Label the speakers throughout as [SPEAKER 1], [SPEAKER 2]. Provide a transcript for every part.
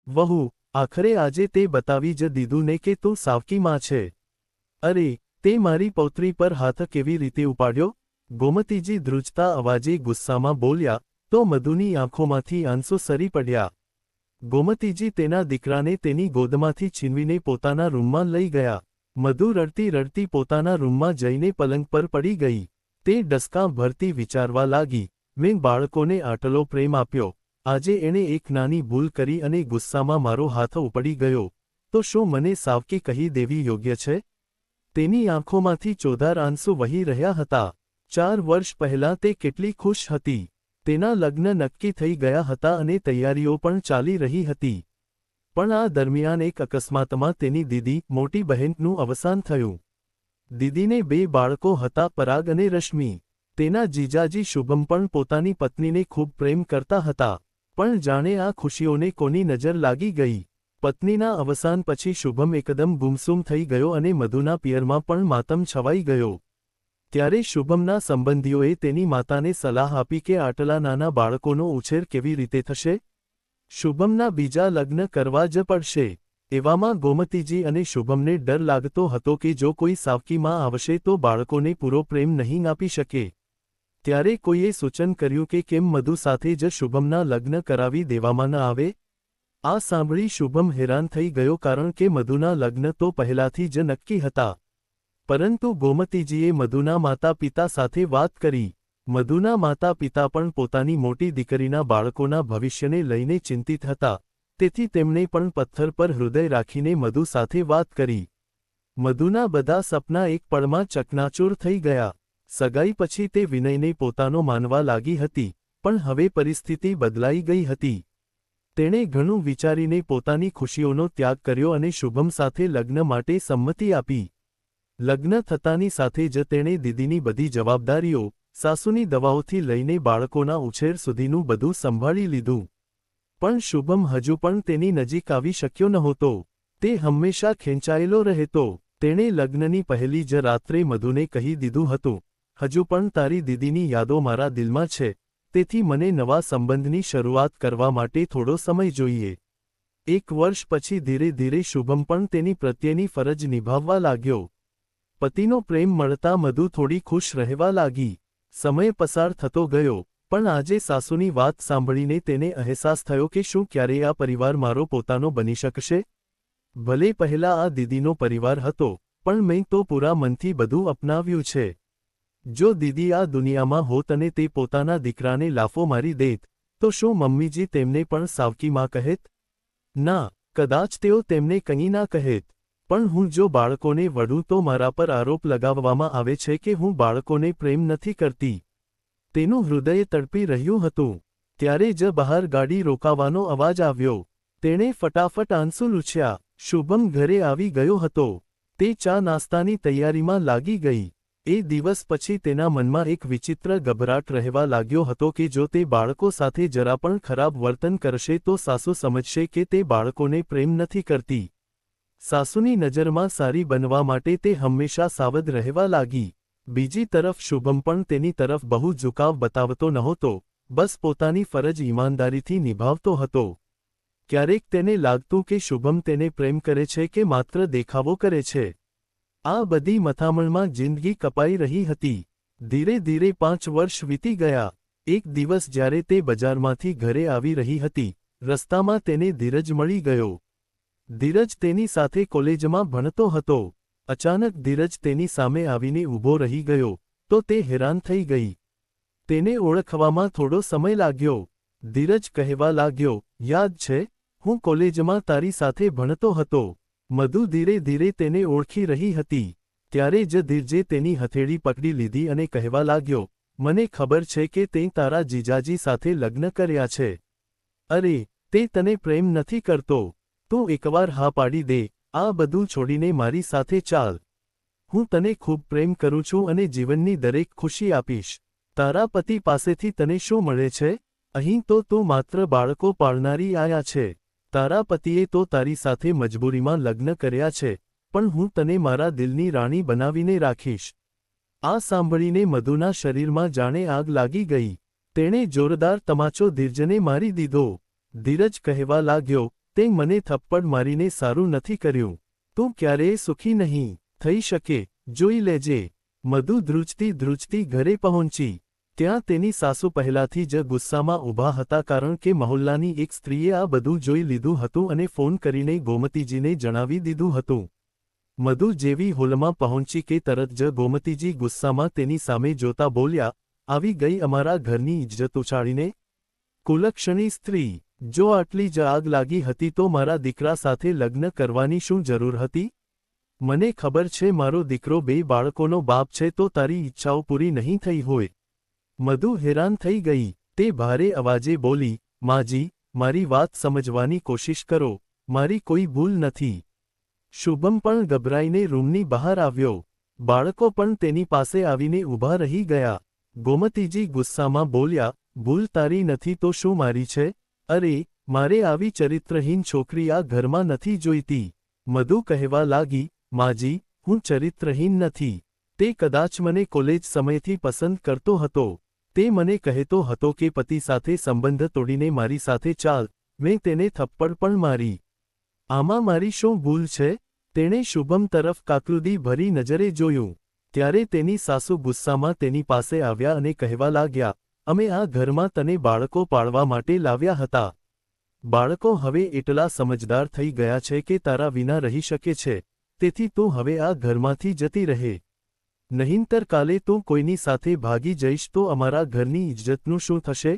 [SPEAKER 1] વહુ, આખરે આજે તે બતાવી જ દીધું ને કે તું સાવકી માં છે. અરે, તે મારી પૌત્રી પર હાથ કેવી રીતે ઉપાડ્યો? ગોમતીજી ધ્રુજતા અવાજે ગુસ્સામાં બોલ્યા, તો મધુની આંખોમાંથી આંસુ સરી પડ્યા. ગોમતીજી તેના દીકરાને તેની ગોદમાંથી છીનવીને પોતાના રૂમમાં લઈ ગયા. મધુ રડતી રડતી પોતાના રૂમમાં જઈને પલંગ પર પડી ગઈ. તે ડસકા ભરતી વિચારવા લાગી, મેં બાળકોને આટલો પ્રેમ આપ્યો, આજે એણે એક નાની ભૂલ કરી અને ગુસ્સામાં મારો હાથ ઉપડી ગયો, તો શું મને સાવકી કહી દેવી યોગ્ય છે? તેની આંખોમાંથી ચોધાર આંસુ વહી રહ્યા હતા. 4 વર્ષ પહેલાં તે કેટલી ખુશ હતી. તેના લગ્ન નક્કી થઈ ગયા હતા અને તૈયારીઓ પણ ચાલી રહી હતી. પણ આ દરમિયાન એક અકસ્માતમાં તેની દીદી, મોટી બહેનનું અવસાન થયું. દીદીને 2 બાળકો હતા, પરાગ અને રશ્મિ. તેના જીજાજી શુભમ પણ પોતાની પત્નીને ખૂબ પ્રેમ કરતા હતા. પણ જાણે આ ખુશીઓને કોની નજર લાગી ગઈ. પત્નીના અવસાન પછી શુભમ એકદમ ગુમસુમ થઈ ગયો અને મધુના પિયરમાં પણ માતમ છવાઈ ગયો. ત્યારે શુભમના સંબંધીઓએ તેની માતાને સલાહ આપી કે આટલા નાના બાળકોનો ઉછેર કેવી રીતે થશે? શુભમના બીજા લગ્ન કરવા જ પડશે. એવામાં ગોમતીજી અને શુભમને ડર લાગતો હતો કે જો કોઈ સાવકીમાં આવશે તો બાળકોને પૂરો પ્રેમ નહીં આપી શકે. ત્યારે કોઈએ સૂચન કર્યું કે કેમ મધુ સાથે જ શુભમના લગ્ન કરાવી દેવામાં ન આવે? આ સાંભળી શુભમ હેરાન થઈ ગયો, કારણ કે મધુના લગ્ન તો પહેલાથી જ નક્કી હતા. પરંતુ ગોમતીજીએ મધુના માતા પિતા સાથે વાત કરી. મધુના માતા પિતા પણ પોતાની મોટી દીકરીના બાળકોના ભવિષ્યને લઈને ચિંતિત હતા, તેથી તેમણે પણ પથ્થર પર હૃદય રાખીને મધુ સાથે વાત કરી. મધુના બધા સપના એક પળમાં ચકનાચૂર થઈ ગયા. સગાઈ પછી તે વિનયને પોતાનો માનવા લાગી હતી, પણ હવે પરિસ્થિતિ બદલાઈ ગઈ હતી. તેણે ઘણું વિચારીને પોતાની ખુશીઓનો ત્યાગ કર્યો અને શુભમ સાથે લગ્ન માટે સંમતિ આપી. લગ્ન થતાની સાથે જ તેણે દીદીની બધી જવાબદારીઓ, સાસુની દવાઓથી લઈને બાળકોના ઉછેર સુધીનું બધું સંભાળી લીધું. પણ શુભમ હજુ પણ તેની નજીક આવી શક્યો નહોતો. તે હંમેશા ખેંચાયેલો રહેતો. તેણે લગ્નની પહેલી જ રાત્રે મધુને કહી દીધું હતું, હજુ પણ તારી દીદીની યાદો મારા દિલમાં છે, તેથી મને નવા સંબંધની શરૂઆત કરવા માટે થોડો સમય જોઈએ. 1 વર્ષ પછી ધીરે ધીરે શુભમ પણ તેની પ્રત્યેની ફરજ નિભાવવા લાગ્યો. પતિનો પ્રેમ મળતા મધુ થોડી ખુશ રહેવા લાગી. સમય પસાર થતો ગયો, પણ આજે સાસુની વાત સાંભળીને તેને અહેસાસ થયો કે શું ક્યારેય આ પરિવાર મારો પોતાનો બની શકશે? ભલે પહેલા આ દીદીનો પરિવાર હતો, પણ મેં તો પૂરા મનથી બધું અપનાવ્યું છે. જો દીદી આ દુનિયામાં હોત અને તે પોતાના દીકરાને લાફો મારી દેત, તો શું મમ્મીજી તેમને પણ સાવકી માં કહેત? ના, કદાચ તેઓ તેમને કંઈ ના કહેત. પણ હું જો બાળકોને વઢું તો મારા પર આરોપ લગાવવામાં આવે છે કે હું બાળકોને પ્રેમ નથી કરતી. તેનું હૃદય તડપી રહ્યું હતું. ત્યારે જ બહાર ગાડી રોકાવાનો અવાજ આવ્યો. તેણે ફટાફટ આંસુ લૂછ્યા. શુભમ ઘરે આવી ગયો હતો. તે ચા નાસ્તાની તૈયારીમાં લાગી ગઈ. એ દિવસ પછી તેના મનમાં એક વિચિત્ર ગભરાટ રહેવા લાગ્યો હતો કે જો તે બાળકો સાથે જરા પણ ખરાબ વર્તન કરશે તો સાસુ સમજશે કે તે બાળકોને પ્રેમ નથી કરતી. સાસુની નજરમાં સારી બનવા માટે તે હંમેશા સાવધ રહેવા લાગી. બીજી તરફ શુભમ પણ તેની તરફ બહુ ઝુકાવ બતાવતો નહોતો, બસ પોતાની ફરજ ઈમાનદારીથી નિભાવતો હતો. ક્યારેક તેને લાગતું કે શુભમ તેને પ્રેમ કરે છે કે માત્ર દેખાવો કરે છે. આ બધી મથામણમાં જિંદગી કપાઈ રહી હતી. ધીરે ધીરે 5 વર્ષ વીતી ગયા. એક દિવસ જ્યારે તે બજારમાંથી ઘરે આવી રહી હતી, રસ્તામાં તેને ધીરજ મળી ગયો. ધીરજ તેની સાથે કોલેજમાં ભણતો હતો. અચાનક ધીરજ તેની સામે આવીને ઊભો રહી ગયો, તો તે હેરાન થઈ ગઈ. તેને ઓળખવામાં થોડો સમય લાગ્યો. ધીરજ કહેવા લાગ્યો, યાદ છે, હું કોલેજમાં તારી સાથે ભણતો હતો. મધુ ધીરે ધીરે તેને ઓળખી રહી હતી. ત્યારે જ ધીરજે તેની હથેળી પકડી લીધી અને કહેવા લાગ્યો, મને ખબર છે કે તે તારા જીજાજી સાથે લગ્ન કર્યા છે. અરે, તે તને પ્રેમ નથી કરતો. તું એકવાર હા પાડી દે, આ બધું છોડીને મારી સાથે ચાલ. હું તને ખૂબ પ્રેમ કરું છું અને જીવનની દરેક ખુશી આપીશ. તારા પતિ પાસેથી તને શું મળે છે? અહીં તો તું માત્ર બાળકો પાળનારી આયા છે. તારા પતિએ તો તારી સાથે મજબૂરીમાં લગ્ન કર્યા છે, પણ હું તને મારા દિલની રાણી બનાવીને રાખીશ. આ સાંભળીને મધુના શરીરમાં જાણે આગ લાગી ગઈ. તેણે જોરદાર તમાચો ધીરજને મારી દીધો. ધીરજ કહેવા લાગ્યો, તે મને થપ્પડ મારીને સારું નથી કર્યું. તું ક્યારેય સુખી નહીં થઈ શકે, જોઈ લેજે. મધુ ધ્રુજતી ઘરે પહોંચી. ત્યાં તેની સાસુ પહેલાથી જ ગુસ્સામાં ઊભા હતા કારણ કે મહોલ્લાની એક સ્ત્રીએ આ બધું જોઈ લીધું હતું અને ફોન કરીને ગોમતીજીને જણાવી દીધું હતું. મધુ જેવી હોલમાં પહોંચી કે તરત જ ગોમતીજી ગુસ્સામાં તેની સામે જોતા બોલ્યા, આવી ગઈ અમારા ઘરની ઇજ્જત ઉછાળીને? કુલક્ષણી સ્ત્રી, જો આટલી જ આગ લાગી હતી તો મારા દીકરા સાથે લગ્ન કરવાની શું જરૂર હતી? મને ખબર છે મારો દીકરો 2 બાળકોનો બાપ છે તો તારી ઈચ્છાઓ પૂરી નહીં થઈ હોય. મધુ હેરાન થઈ ગઈ. તે ભારે અવાજે બોલી, માજી, મારી વાત સમજવાની કોશિશ કરો, મારી કોઈ ભૂલ નથી. શુભમ પણ ગભરાઈને રૂમની બહાર આવ્યો. બાળકો પણ તેની પાસે આવીને ઊભા રહી ગયા. ગોમતીજી ગુસ્સામાં બોલ્યા, ભૂલ તારી નથી તો શું મારી છે? અરે, મારે આવી ચરિત્રહીન છોકરી આ ઘરમાં નથી જોઈતી. મધુ કહેવા લાગી, માજી, હું ચરિત્રહીન નથી. તે કદાચ મને કોલેજ સમયથી પસંદ કરતો હતો. તે મને કહેતો હતો કે પતિ સાથે સંબંધ તોડીને મારી સાથે ચાલ. મેં તેને થપ્પડ પણ મારી. આમાં મારી શું ભૂલ છે? તેણે શુભમ તરફ કાકૃદી ભરી નજરે જોયું. ત્યારે તેની સાસુ ગુસ્સામાં તેની પાસે આવ્યા અને કહેવા લાગ્યા, અમે આ ઘરમાં તને બાળકો પાળવા માટે લાવ્યા હતા. બાળકો હવે એટલા સમજદાર થઈ ગયા છે કે તારા વિના રહી શકે છે, તેથી તું હવે આ ઘરમાંથી જતી રહે. નહીંતર કાલે તું કોઈની સાથે ભાગી જઈશ તો અમારા ઘરની ઇજ્જતનું શું થશે?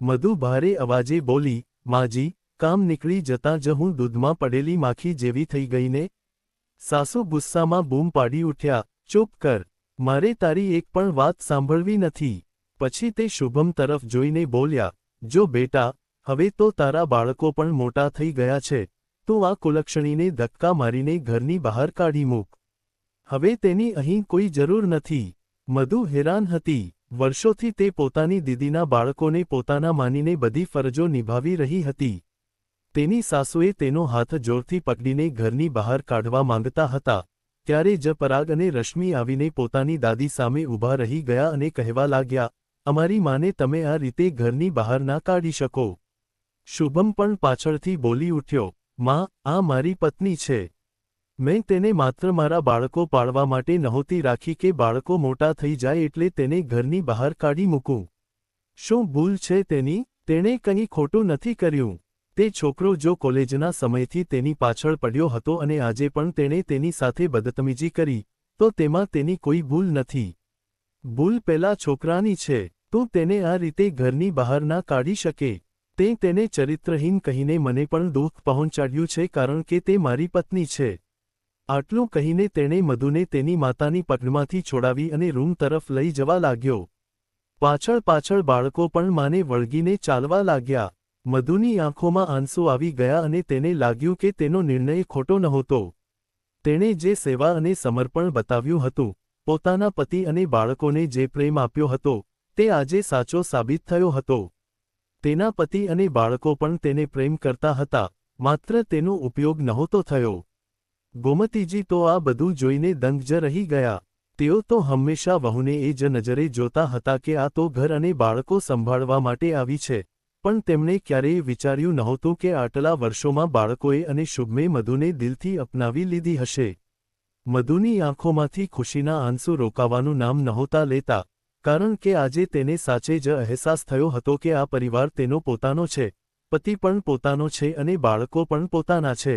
[SPEAKER 1] મધુ ભારે અવાજે બોલી, માજી, કામ નીકળી જતાં જ હું દૂધમાં પડેલી માખી જેવી થઈ ગઈને? સાસુ ગુસ્સામાં બૂમ પાડી ઉઠ્યા, ચૂપ કર, મારે તારી એક પણ વાત સાંભળવી નથી. પછી તે શુભમ તરફ જોઈને બોલ્યા, જો બેટા, હવે તો તારા બાળકો પણ મોટા થઈ ગયા છે, તું આ કુલક્ષણીને ધક્કા મારીને ઘરની બહાર કાઢી મૂક. હવે તેની અહીં કોઈ જરૂર નથી. મધુ હેરાન હતી. વર્ષોથી તે પોતાની દીદીના બાળકોને પોતાના માનીને બધી ફરજો નિભાવી રહી હતી. તેની સાસુએ તેનો હાથ જોરથી પકડીને ઘરની બહાર કાઢવા માંગતા હતા. ત્યારે જ પરાગ અને રશ્મિ આવીને પોતાની દાદી સામે ઊભા રહી ગયા અને કહેવા લાગ્યા, અમારી માને તમે આ રીતે ઘરની બહાર ના કાઢી શકો. શુભમ પણ પાછળથી બોલી ઉઠ્યો, માં, આ મારી પત્ની છે. મેં તેને માત્ર મારા બાળકો પાળવા માટે નહોતી રાખી કે બાળકો મોટા થઈ જાય એટલે તેને ઘરની બહાર કાઢી મૂકું. શું ભૂલ છે તેની? તેણે કંઈ ખોટું નથી કર્યું. તે છોકરો જો કોલેજના સમયથી તેની પાછળ પડ્યો હતો અને આજે પણ તેણે તેની સાથે બદતમીજી કરી, તો તેમાં તેની કોઈ ભૂલ નથી. ભૂલ પેલા છોકરાની છે. તું તેને આ રીતે ઘરની બહાર ના કાઢી શકે. તે તેને ચરિત્રહીન કહીને મને પણ દુઃખ પહોંચાડ્યું છે કારણ કે તે મારી પત્ની છે. આટલું કહીને તેણે મધુને તેની માતાની પકડમાંથી છોડાવી અને રૂમ તરફ લઈ જવા લાગ્યો. પાછળ બાળકો પણ માને વળગીને ચાલવા લાગ્યા. મધુની આંખોમાં આંસુ આવી ગયા અને તેને લાગ્યું કે તેનો નિર્ણય ખોટો નહોતો. તેણે જે સેવા અને સમર્પણ બતાવ્યું હતું, પોતાના પતિ અને બાળકોને જે પ્રેમ આપ્યો હતો, તે આજે સાચો સાબિત થયો હતો. તેના પતિ અને બાળકો પણ તેને પ્રેમ કરતા હતા, માત્ર તેનો ઉપયોગ નહોતો થયો. ગોમતીજી તો આ બધું જોઈને દંગ જ રહી ગયા. તેઓ તો હંમેશા વહુને એ જ નજરે જોતા હતા કે આ તો ઘર અને બાળકો સંભાળવા માટે આવી છે, પણ તેમણે ક્યારેય વિચાર્યું નહોતું કે આટલા વર્ષોમાં બાળકોએ અને શુભમે મધુને દિલથી અપનાવી લીધી હશે. મધુની આંખોમાંથી ખુશીના આંસુ રોકાવાનું નામ નહોતા લેતા, કારણ કે આજે તેને સાચે જ અહેસાસ થયો હતો કે આ પરિવાર તેનો પોતાનો છે, પતિ પણ પોતાનો છે અને બાળકો પણ પોતાના છે.